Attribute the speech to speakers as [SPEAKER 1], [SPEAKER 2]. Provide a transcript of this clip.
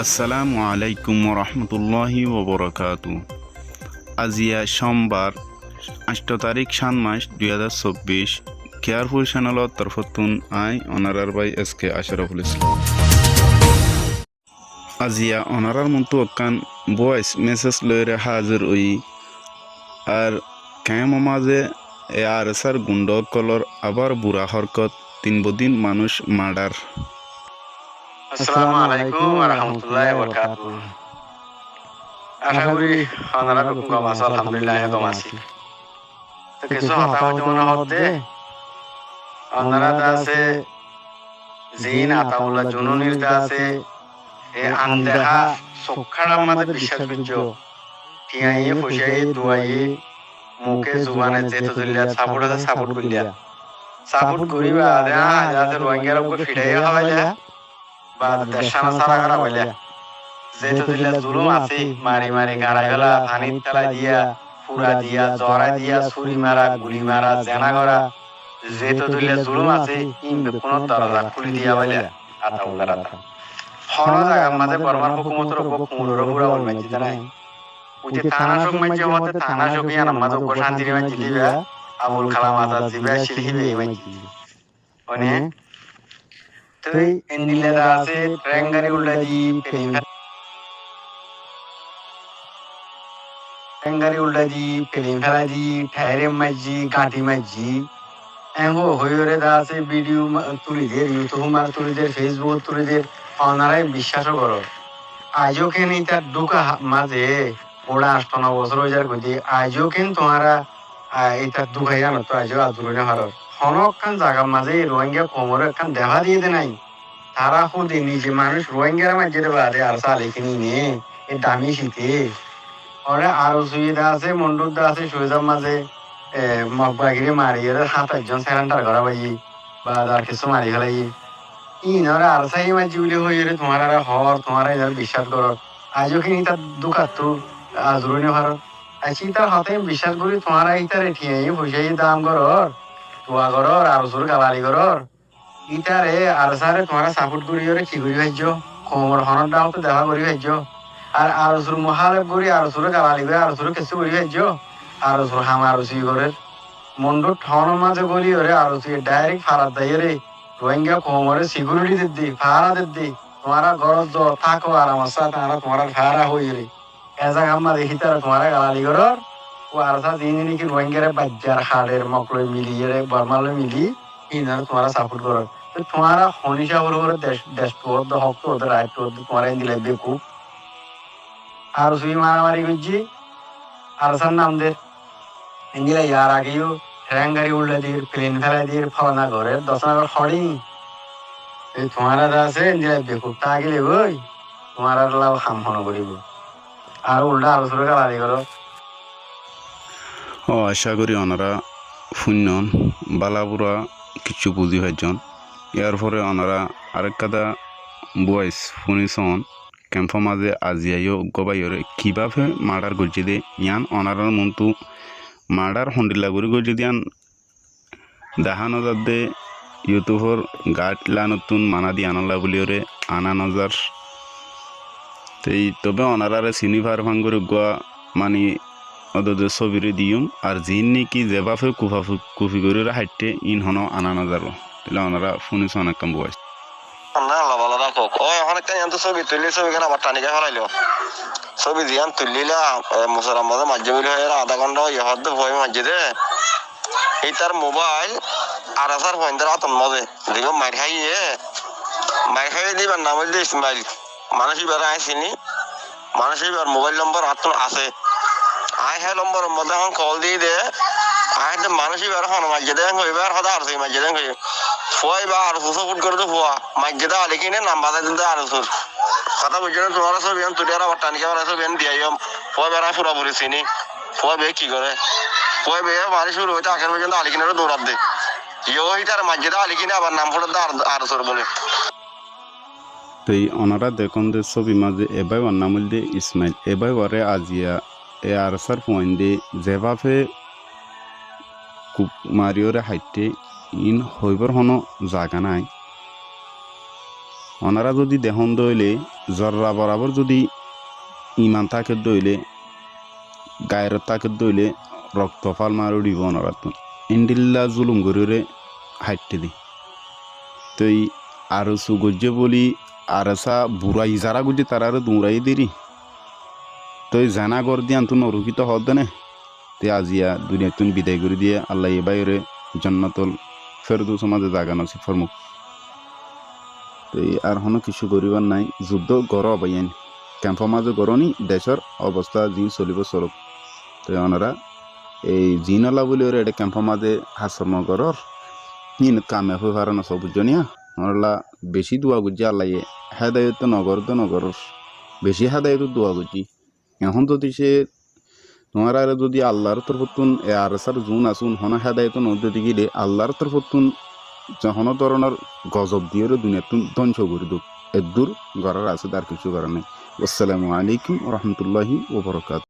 [SPEAKER 1] আসসালামু আলাইকুম রহমতুল্লাহি ওবরাকাতু। আজিয়া সোমবার 8 তারিখ 7 মাস 2024 কেয়ারফুল চ্যানেলত তরফতুন আই অনারার বাই এসকে আশরাফুল ইসলাম। আজিয়া অনারার মতো অকান ভয়েস মেসেজ লইরে হাজির ওই আর কায়াম মাঝে এ আর সার গুন্ড কলর আবার বুড়া হরকত 3 বদিন মানুষ মার্ডার।
[SPEAKER 2] আসসালামু আলাইকুম ওয়া রাহমাতুল্লাহি ওয়া বারাকাতুহু। আশা করি আপনারা খুব ভালো আছেন, আলহামদুলিল্লাহ ভালো আছি। তো কিছু হতাহত মনে হচ্ছে আপনারা আছে জিন আতাউল্লাহ জুনুনির আছে এ আনদেহা সক্ষাড়ার মাঝে বিশ্বাস করছো টিয়াইয়ে ফুসাইয়ে দুয়াইয়ে মুখে জুবানে যেতে দিল্লা সাপোর্ট করিয়া সাপোর্ট করিবা আদা যাতে রোহিঙ্গার উপর ফিরাইয়া হওয়াইলা বা দেশানা সারা করা হইলা যেহেতু দিল্লা জুলুম আছে মারি মারি গাড়া গেলা পানির তলা দিয়া ফুরা দিয়া জরা দিয়া ছুরি মারা গুলি মারা জেনা করা যেহেতু দিল্লা জুলুম আছে ইনবে কোন দরজা খুলি দিয়া বলে আতাউল্লাহ রাতা হন জায়গার মাঝে বর্মার হুকুমতের উপর কুমুরের পুরা ওই মাঝে জানাই উঠে থানা সব মাঝে হতে থানা সব ইয়ান মাঝে উপশান্তির মাঝে দিবা আবুল কালাম আজাদ দিবা শিলহিবে এই মাঝে মানে তুই এন্ডিলেদা আছে ট্রেন গাড়ি উল্টা দি টেঙ্গারি উল্টা দি পেলিং ফেলা দি ঠায়রে মাঝি গাঁটি মাঝি এমন হইরে দা আছে ভিডিও তুলি দের ইউটিউব মার তুলি দের ফেসবুক তুলি দের অনারাই বিশ্বাসও করো আজও কেন তার দুকা মাঝে ওরা 8 বছর হয়ে যার গতি আজও কেন তোমারা এটা দুখাই জানো তো আজও আদুরে না হারো হনকান জায়গার মাঝে রোহিঙ্গা কোমরে একখান দেখা দিয়ে দে নাই তারা খুদে নিজে মানুষ রোহিঙ্গার মাঝে বাদে আর সালে কিনি নে এ দামি শীতে ওরা আরো সুবিধা আছে মন্ডুদা আছে সুবিধার মাঝে মগবাগিরি মারিয়ে 7-8 স্যারেন্ডার করা পাই বা আর কিছু মারি ফেলাই ইনরা আর সাই মাঝি বলে হয়ে তোমার আর হর তোমার বিশ্বাস করো আজও কি তার দুকাতো আজরুনি ভারত আছি তার হাতে বিশ্বাস করি তোমার ইতারে ঠিয়ে বসে দাম করর তোয়া করর আর সুর গালালি করর ইতারে আর সারে তোমার সাপোর্ট করি কি করি ভাজ্য কোমর হনর দাও তো দেখা করি ভাজ্য আর আরসুর মহালেব করি আরসুরে গালালি করে আরসুরে কিছু করি ভাজ্য আরসুর হাম আরসি করে মন্ডু ঠন মাঝে গলি ওরে আরসি ডাইরেক্ট ফারাত দেয় রে রোহিঙ্গা কোমরে সিকিউরিটি দিদি ফারা দিদি তোমারা ঘর থাকো আর আমার সাথে তোমার ফারা হই রে এজা গাম্মা দেখি তারা তোমার গালালি করর ও আরসা দিন নাকি রোহিঙ্গারে বাজ্জার হাড়ের মকলই মিলিয়ে রে বর্মালে মিলি ইনার তোমার সাপোর্ট করর তো তোমারা হনিশা হল করে দেশ তো হক তো ওদের রাইট তো তোমার দিলে বেকুব আর সুই মারামারি করছি আর সার নাম দের ইন্দিরা ইয়ার আগেও ট্রেন গাড়ি উল্টে দিয়ে প্লেন ফেলা দিয়ে ফলানা ঘরের 10 নম্বর হরিং এই তোমারা আছে ইন্দিরা বেকুব তা গেলে বই তোমার আর লাভ হাম হন করিব আর উল্টা আরো সুরে গালারি করো।
[SPEAKER 1] আশা করি ওনারা শূন্যন বালাবুরা কিছু বুঝি হয়েছেন ইয়ার পরে ওনারা আরেক কাদা বয়স শুনিছন ক্যাম্পের মাঝে আজিয়াইও গবাইরে কিভাবে মার্ডার করছে দে ইয়ান অনারার মন্তু মার্ডার হন্ডিলা করে করছে দিয়ান দেখানো যাতে ইউটিউবর গাইডলাইন নতুন মানা দিয়ে আনালা বলিওরে আনা নজার তেই তবে অনারারে চিনিভার ভাঙ্গরে গোয়া মানে ওদের ছবিরে দিম আর জিন নাকি যেভাবে কুফি করে হাইটে ইন হন আনা নজারো তাহলে ওনারা শুনিছ অনেক কম বয়স
[SPEAKER 3] না ভালো রাখো ও এখন একটা জানতো ছবি তুললে ছবি কেন আবার টানিকে ফেলাইলো ছবি জিয়ান তুললিলা মুসরার মধ্যে মাঝে মিলে হয়ে 1/2 ঘন্টা ইহদ ভয় মাঝে দে এই তার মোবাইল আর আসার পয়েন্টের আতন মজে দেখো মার খাইয়ে দিবার নাম হইলে ইসমাইল মানুষ এবার আইসিনি মানুষ এবার মোবাইল নম্বর আতন আছে আই হ্যাঁ নম্বরের মধ্যে এখন কল দিয়ে দে আই মানুষ এবার হন মাঝে দেন হইবার হদা আর সেই মাঝে দেন হয়ে ফুয়াই বা আর সাপোর্ট করে তো ফুয়া মাঝে দা আলি কিনে নাম বাধা দিতে আর কথা বুঝছো না তোমার সব ইয়ান তুই আর টানিকে আর সব ইয়ান দিয়াই ফুয়া বেড়া পুরাপুরি চিনি ফুয়া বে কি করে ফুয়া বে মারি শুরু হইতে আগের পর্যন্ত আলি কিনে দৌড়াত দে ইয়ে হিটার মাঝে দা আলি কিনে আবার নাম ফোটা আর বলে
[SPEAKER 1] তো ওনারা দেখুন যে ছবি মাঝে এবার নামল দিয়ে ইসমাইল এবার ওরে আজিয়া এ আর সার পয়েন্টে যেভাবে মারিওরে হাইটে ইন হইবার হনো জায়গা নাই ওনারা যদি দেখুন দইলে জর্রা বরাবর যদি ইমান থাকে দইলে গায়ের থাকে দইলে রক্ত ফাল মার উড়িব অনারাত ইন্ডিল্লা জুলুম গরিরে হাইটে দি তই আর সুগজ্জে বলি আর সা বুড়াই যারা গুজি তারা দৌড়াই দিরি তই জানা গর দিয়ে আন্তু নরুকিত হদেনে তে আজিয়া দুনিয়াতুন বিদায় করে দিয়ে আল্লাহ এ বাইরে জান্নাতুল ফেরদৌস সমাজে জাগা নসিব ফরমুক তই আর হনো কিছু করিবার নাই যুদ্ধ গর অবাইন ক্যাম্পৰ মাঝে গরনি দেশের অবস্থা যি চলিব চলক তো ওনারা এই জিনলা বলে ওরা এটা ক্যাম্পৰ মাঝে হাসম গরর নিন কামে হয়ে পারে না সব বুঝনিয়া ওনারা বেশি দোয়া গুজি আল্লাহ হেদায়ত নগর তো নগর বেশি হেদায়ত দোয়া গুজি এখন যদি সে তোমার আর যদি আল্লাহর তরফতুন আর সার জুন আসুন হন হেদায়ত নদী গিলে আল্লাহর তরফতুন যখন ধরনের গজব দিয়ে দুনিয়াতুন ধ্বংস করে দুঃখ এদূর গড়ার আছে তার কিছু কারণে আসসালামু আলাইকুম রহমতুল্লাহি ওবরাকাতুহু